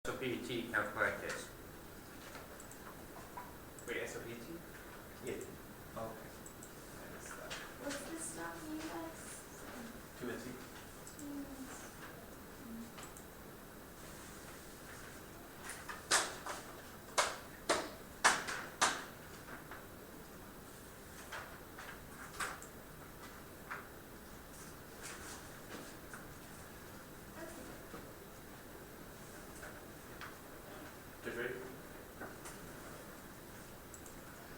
SOPT calculate this. Wait, SOPT? Yeah. Okay. I missed that. What's this stuff you guys? 2NC. Just ready?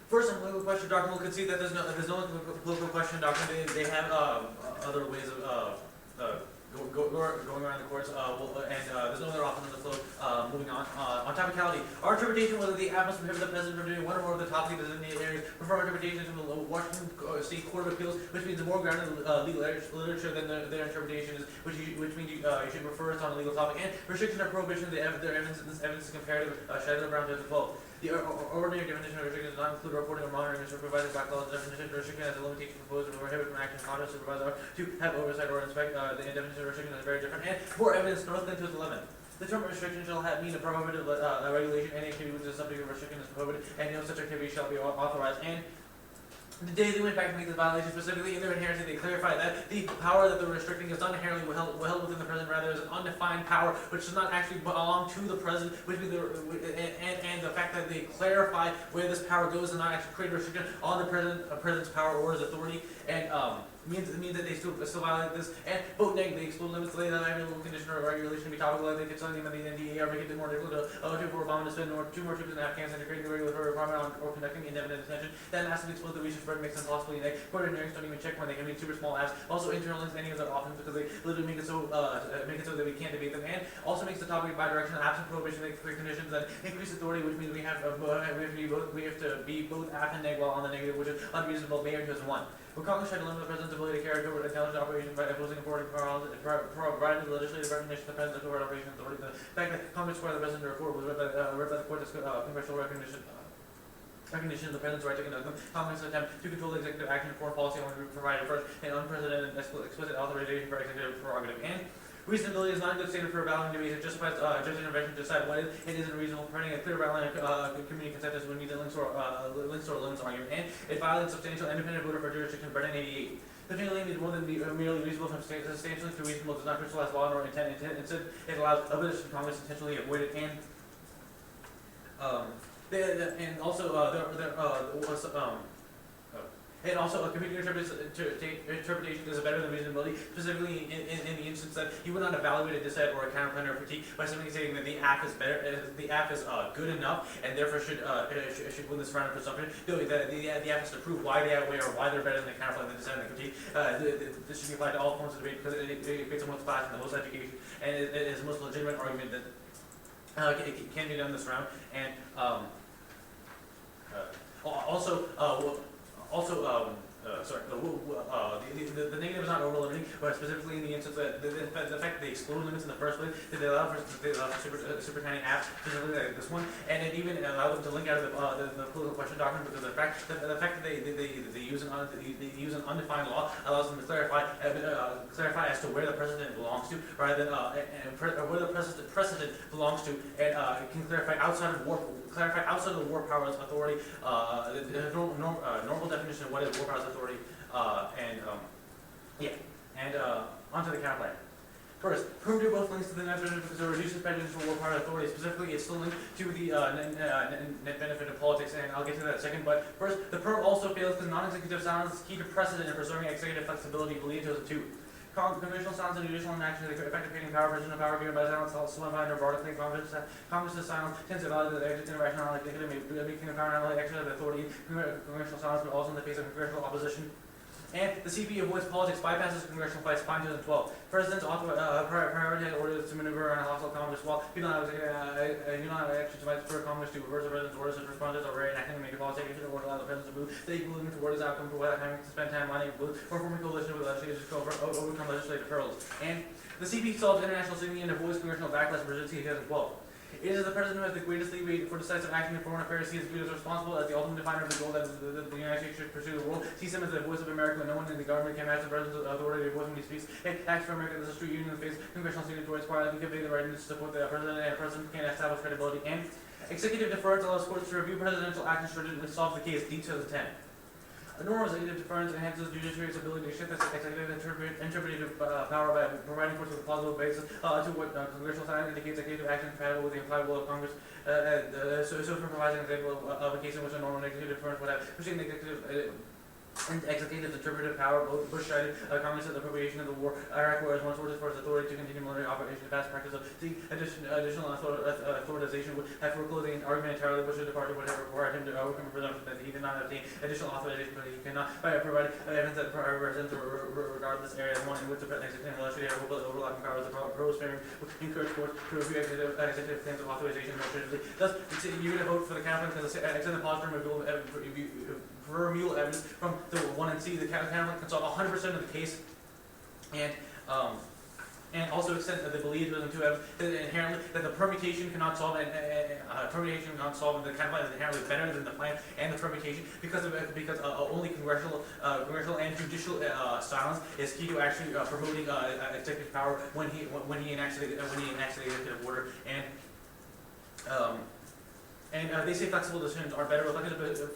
First, in political question document, we'll concede that there's no political question document. They have other ways of going around the courts, there's no other option on the flow. Moving on. On topicality, our interpretation whether the app must prohibit the president from doing one or more of the topically designated areas. Prefer our interpretation to the Washington State Court of Appeals, which means more grounded legal literature than their interpretation is, which means you should refer us on a legal topic. And restriction or prohibition of their evidence. This evidence is comparative. Shadow Brown 2012. The ordinary definition of restriction does not include reporting or monitoring or supervising by law. The definition of restriction as a limitation proposed to prohibit from action conduct supervisor to have oversight or inspect. The definition of restriction is very different. And more evidence north than 2011. The term restriction shall mean a prohibited regulation. Any activity which is subject to restriction is prohibited, and no such activity shall be authorized. And the day they went back to make this violation, specifically in their inheritance, they clarified that the power that they're restricting is not inherently held within the president, rather is an undefined power which does not actually belong to the president, which means and the fact that they clarify where this power goes and not actually create a restriction on the president's power or his authority, and means that they still violate this. And vote negative, they exclude limits, lay that every little condition or regulation be topical, like they could something about the NDA or make it more difficult to for Obama to spend two more troops in Afghanistan to create a regulatory requirement on or conducting indefinite detention. That has to explode the research spread makes them possibly negative. Court engineers don't even check when they can make super small apps. Also, internal links, any of that often because they literally make it so that we can't debate them. And also makes the topic bi-directional. Absent prohibition makes clear conditions that increase authority, which means we have to be both app and neg while on the negative, which is unreasonable. Mayor 2001. When Congress tried to limit the president's ability to carry out intelligence operations by imposing authority provided the legislative recognition of the president's covert operation authority, the fact that Congress required the president to report was read by the court as congressional recognition of the president's right to conduct them. Congress' attempt to control executive action and foreign policy only provided first an unprecedented explicit authorization for executive prerogative. And reasonability is not a good standard for evaluating debates. It justifies judge intervention to decide what it is unreasonable, providing a clear outline of community consensus when needed links or limits argument. And it violates substantial independent voter for jurisdiction. Brennan 88. The penalty means more than merely reasonable from substantially to reasonable does not crystallize law nor intent. Instead, it allows others to Congress intentionally avoid it. And and also, a computer interpretation is better than reasonability, specifically in the instance that you would not evaluate a dissent or a counterpoint or critique by simply saying that the app is better, the app is good enough, and therefore should win this round of presumption. No, the app has to prove why they outweigh or why they're better than the counterpoint, the dissent, and the critique. This should be applied to all forms of debate because it creates the most class and the most education, and it is the most legitimate argument that can be done this round. And the negative is not over limiting, but specifically in the instance that the fact that they exclude limits in the first place, that they allow for super tiny apps, specifically like this one, and it even allowed them to link out of the political question document because the fact that they use an undefined law allows them to clarify as to where the precedent belongs to, rather than where the precedent belongs to, and it can clarify outside of the war powers authority, the normal definition of what is war powers authority, onto the counterplan. First, primitive both links to the net benefit because it reduces prejudice for war power authority. Specifically, it's still linked to the net benefit of politics, and I'll get to that in a second. But first, the perm also fails because non-executive silence is key to precedent in preserving executive flexibility. Believed to two. Conventional silence and judicial inaction, the effect of creating power, personal power given by silence, solidified or broadly. Congress's silence tends to validate the exit irrational, like making the power not only exercise authority, congressional silence, but also in the face of congressional opposition. And the CP avoids politics, bypasses congressional fights. 2012. Presidents prioritize orders to maneuver around a hostile Congress while you don't have exercise rights for Congress to reverse the president's orders and responses or enacting major policy action or allow the president to move. They equal limit toward his outcome for without having to spend time lining up booths or forming coalition with legislators to overcome legislative hurdles. And the CP solves international signaling and avoids congressional backlash for presidency in 2012. It is the President who has the greatest leeway for decisive action in foreign affairs. He is viewed as responsible as the ultimate definer of the goal that the United States should pursue the world. Sees him as the voice of America when no one in the government can match the President's authority voice when he speaks. Hey, acts for America. This is true union in the face. Congressional signatories quietly convey the right to support the President, and the President can establish credibility. And executive deference allows courts to review presidential actions to resolve the case. D 2010. A normal executive deference enhances the judiciary's ability to shift its executive interpretive power by providing courts with a plausible basis to what congressional science indicates executive action compatible with the implied will of Congress. So for providing an example of a case in which a normal executive deference would have pursuing the executive interpretive power, Bush cited Congress at the appropriation of the war Iraq war as one source for its authority to continue military operations. Past practice of seeking additional authorization would have foreclosed the argument entirely. Bush's departure would have required him to overcome a presumption that he did not obtain additional authorization, but he cannot by providing evidence that represents regard this area as one in which the President and legislature have overlapping powers. The proposed framing would encourage courts to review executive claims of authorization more. Thus, you're going to vote for the conflict because extend the pause for removal evidence from the 1 and C. The conflict can solve 100% of the case, and also extend that they believe in two evidence inherently that the permutation cannot solve and permutation cannot solve, and the conflict is inherently better than the plan and the permutation because only congressional and judicial silence is key to actually promoting executive power when he enacts the executive order. And they say flexible decisions are better.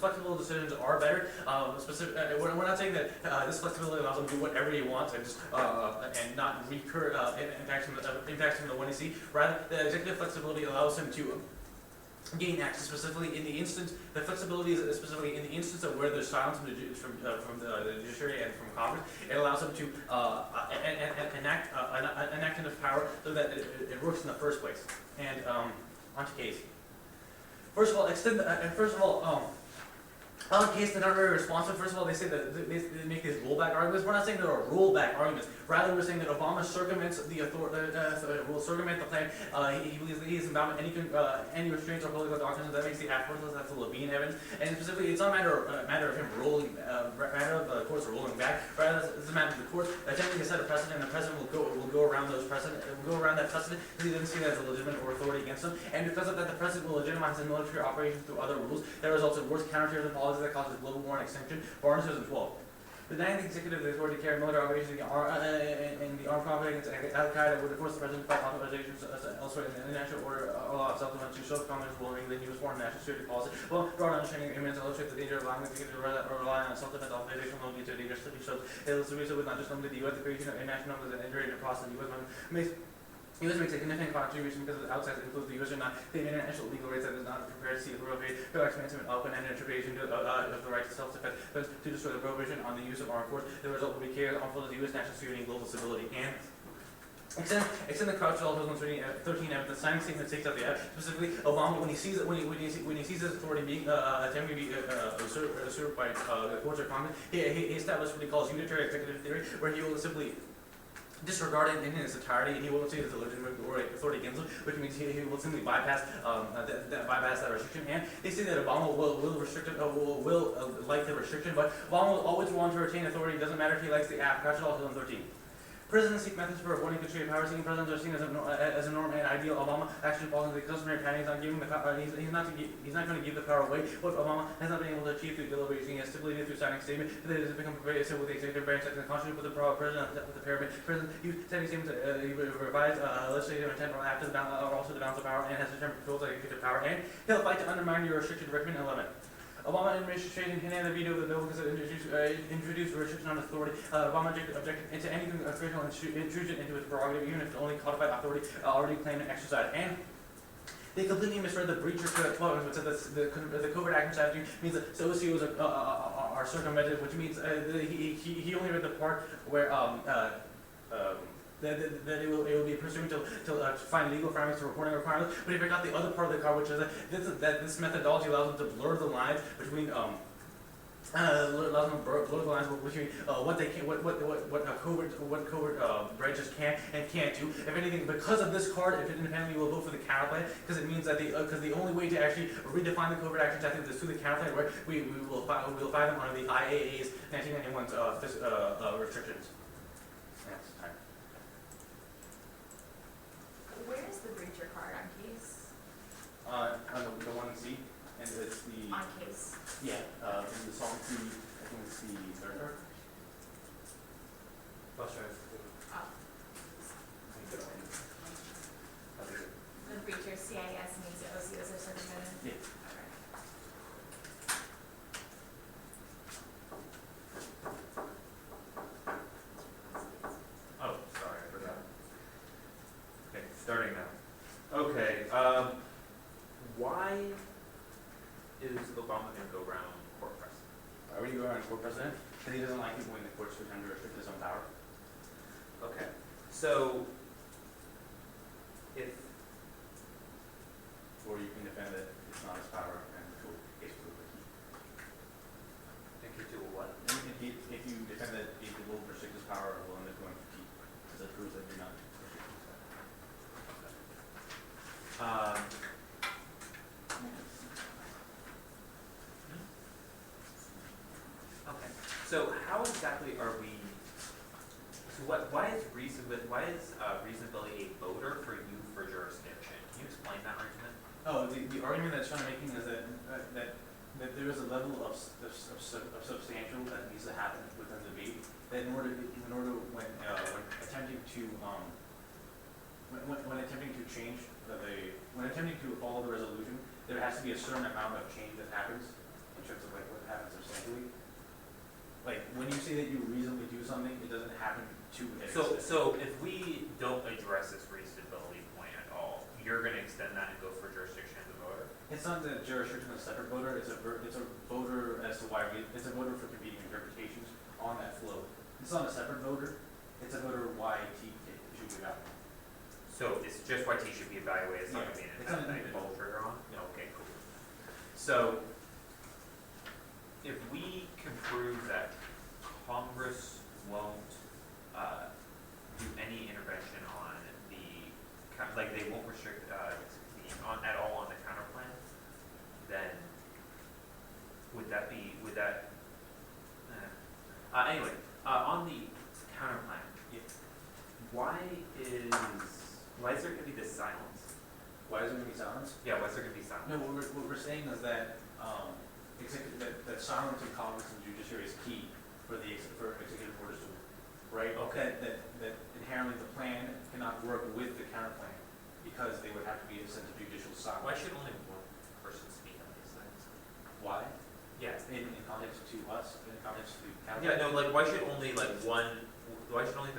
Flexible decisions are better. We're not saying that this flexibility allows him to do whatever he wants and just and not recur impacts from the 1 C. Rather, the executive flexibility allows him to gain access specifically in the instance. The flexibility is specifically in the instance of where there's silence from the judiciary and from Congress. It allows him to enact enough power so that it works in the first place. And onto case. First of all, on a case they're not very responsive. First of all, they say that they make these rollback arguments. We're not saying there are rollback arguments. Rather, we're saying that Obama circumvents the will circumvent the plan. He believes that he is bound any restraints or political doctrines. That makes the afterwards. That's the Levine evidence. And specifically, it's not a matter of him rolling, matter of the courts rolling back. Rather, it's a matter of the courts attempting to set a precedent, and the president will go around that precedent because he doesn't see that as a legitimate or authority against him. And because of that, the president will legitimize his military operations through other rules that results in worse counterterrorism policies that causes global war and extinction. Barnes 2012. Denying the executive the authority to carry military operations in the armed conflict against Al-Qaeda would force the president to fight authorizations elsewhere in the international order or law of self-defense to show Congress will renew the U.S. foreign and national security policy. Well, broad understanding of imminence illustrates the danger of allowing the executive to rely on self-defense authorization will lead to a dangerous slippery slope. It illustrates with not just limited the U.S. the creation of international numbers and injury across the U.S. U.S. makes a significant contribution because of the outside influence the U.S. are not the international legal rights that is not prepared to see the prohibition, no expansive and open and interpretation of the right to self-defense, but to destroy the prohibition on the use of armed force. The result will be carried harmful to the U.S. national security and global stability. And extend the crouch to all 2013 evidence. Signing statement takes out the evidence. Specifically, Obama, when he sees his authority being attempting to be usurped by the courts or Congress, he established what he calls unitary executive theory, where he will simply disregard it in its entirety, and he won't say there's a legitimate authority against him, which means he will simply bypass that restriction. And they say that Obama will like the restriction, but Obama will always want to retain authority. It doesn't matter if he likes the app. Catch it all 2013. Presidents seek methods for avoiding constrained power. Seeking presidents are seen as a norm and ideal. Obama actually falls into the customary pattern. He's not giving the power. He's not going to give the power away. What Obama has not been able to achieve through deliberation, he has stipulated through signing statement that it has become pervasive with the executive branch that the constitution with the power of president with the pyramid. President, you signing statements he revised legislative intent or after the balance, also the balance of power, and has determined controls of executive power. And he'll fight to undermine your restriction recommend 11. Obama administration can have the veto of the bill because it introduced a restriction on authority. Obama objected to any congressional intrusion into his prerogative, even if it's only codified authority already claimed and exercised. And they completely misread the breacher clause, which said that the covert action statute means that OCOs are circumvented, which means he only read the part where that it will be pursuant to find legal frameworks for reporting requirements. But if you got the other part of the card, which is that this methodology allows them to blur the lines between what covert branches can and can't do. If anything, because of this card, if it independently will vote for the counterplan, because it means that the only way to actually redefine the covert action statute is through the counterplan, right? We will find them under the IAA's 1991 restrictions. Where is the breacher card on case? CIS means the OCOs are circumvented? Yeah. Okay. Oh, sorry, I forgot. Okay, starting now. Okay, why is Obama gonna go around court press? Why would you go around court precedent? Because he doesn't like people when the courts pretend to restrict his own power. Okay, so if Or you can defend that it's not his power and to case prove it. they could do what? If you defend that it will restrict his power or will end up going to keep, because it proves that you're not restricting his power. Okay, so how exactly are we, so why is reasonability a voter for you for jurisdiction? Can you explain that argument? Oh, the argument that Sean making is that there is a level of substantial that needs to happen within the beat, that in order when attempting to when attempting to change when attempting to follow the resolution, there has to be a certain amount of change that happens in terms of like what happens substantially. Like when you say that you reasonably do something, it doesn't happen to an extent. So if we don't address this reasonability point at all, you're gonna extend that and go for jurisdiction as a voter? It's not that jurisdiction is a separate voter. It's a voter as to why it's a voter for competing interpretations on that flow. It's not a separate voter. It's a voter why T should be out. So it's just why T should be evaluated, it's not gonna be an It's not independent an pull trigger on? No, okay, cool. So, if we can prove that Congress won't, do any intervention on the, like they won't restrict, at all on the counter plan, then would that, anyway, on the counter plan, why is there gonna be this silence? Why is there going to be silence? Yeah, why is there gonna be silence? No, what we're saying is that that silence in Congress and judiciary is key for executive orders to work, right? Okay. That inherently the plan cannot work with the counter plan because they would have to be a sense of judicial silence. Why should only one person speak on these things? Why? Yeah. In context to us, in context to the counter. Yeah, no, like, why should only the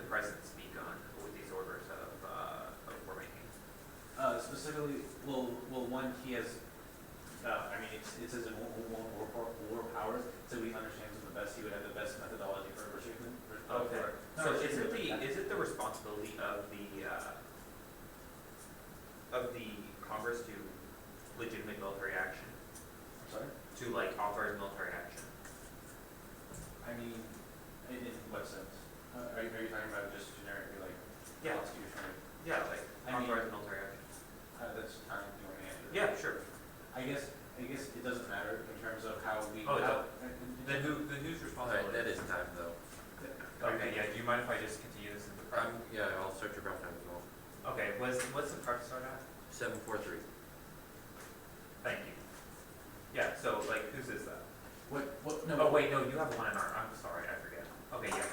president speak on with these orders of we're making? Specifically, well, one, he has, I mean, it's his own war powers, so he understands it the best, he would have the best methodology for restriction. Okay, so is it the responsibility of the Congress to legitimate military action, I'm sorry? to like authorize military action? I mean, in what sense? Are you talking about just generically like Yeah. constitutionally? Yeah, like I mean- authorize military action. That's kind of the only answer. Yeah, sure. I guess it doesn't matter in terms of how we. Oh, it how- Then who's responsible? Alright, that is time though. Okay, yeah, do you mind if I just continue this in the prep? Yeah, I'll start your breath time as well. Okay, what's the prep start at? 743. Thank you. Yeah, so like, whose is that? What, no. Oh, wait, no, you have one in our, I'm sorry, I forget. Okay, yeah,